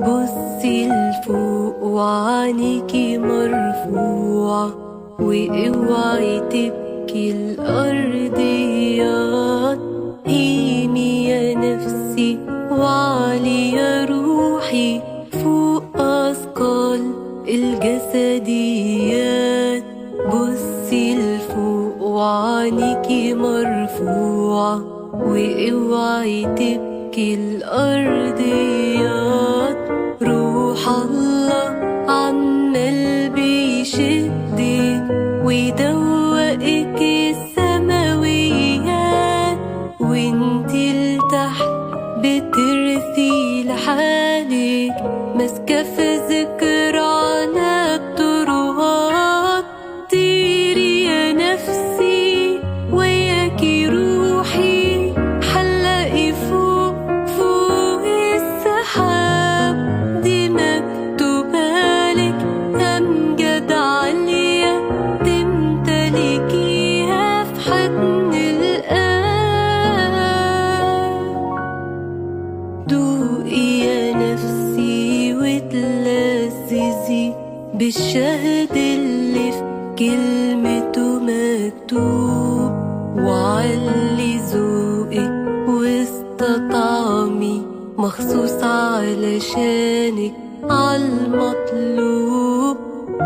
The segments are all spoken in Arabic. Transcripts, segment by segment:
بصي لفوق وعينيكي مرفوعة، واوعي تبكي الأرضيات. هيني يا نفسي وعلي يا روحي فوق أثقال الجسديات. بصي لفوق وعينيكي مرفوعة، واوعي تبكي الأرضيات. روح الله عمال بيشدك ويدوقك السماويات، وانتي لتحت بترثي لحالك ماسكة في ذكرانا الترهات. طيري يا نفسي وياكي روحي حلقي فوق السحاب. دي مكتوبالك أمجد عالية تمتلكيها في حضن الآب. دوقي يا نفسي وتلذذي بالشهد اللي في كلمته مكتوب، وعلي ذوقك واستطعمي مخصوص علشانك عالمطلوب.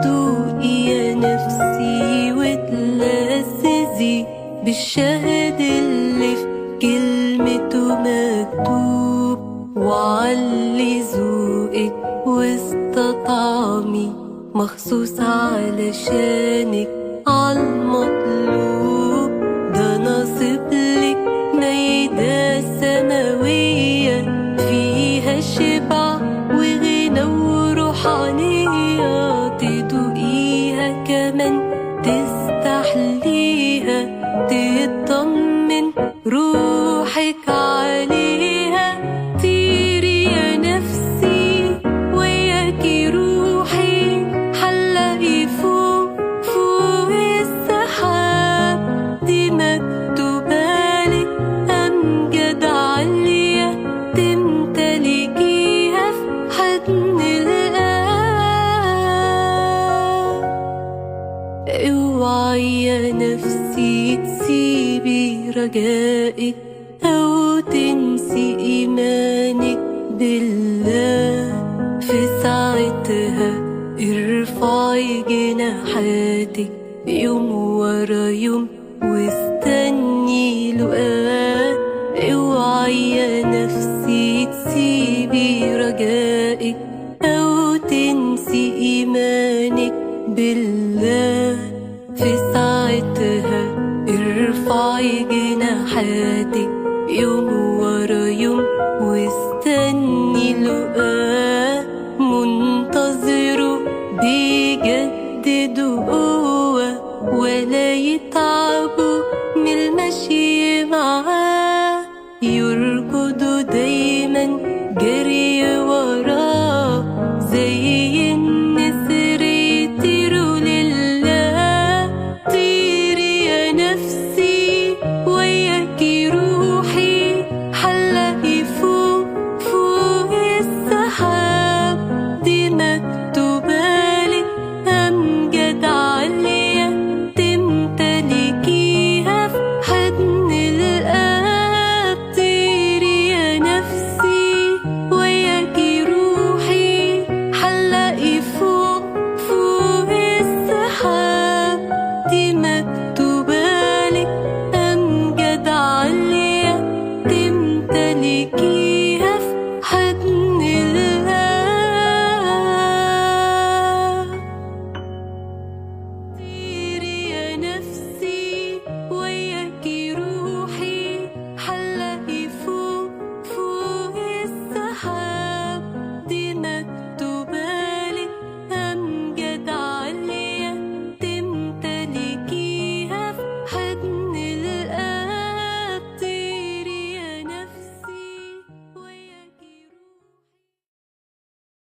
دوقي يا نفسي وتلذذي بالشهد اللي في كلمته مكتوب، وعلي ذوقك واستطعمي مخصوص علشانك عالمطلوب. ده نصيبلك مايدة سماوية فيها شبع وغنى وروحانية. تدوقيها كمان تستحليها، تطمن روحك عليها. طيري يا نفسي وياكي روحي حلقي فوق السحاب. دي مكتوبالك أمجد عالية تمتلكيها في حضن الآب. اوعي يا نفسي تسيبي رجائك أو تنسي إيمانك بالله. في ساعتها ارفعي جناحاتك يوم ورا يوم واستني لقاه. اوعي يا نفسي تسيبي رجائك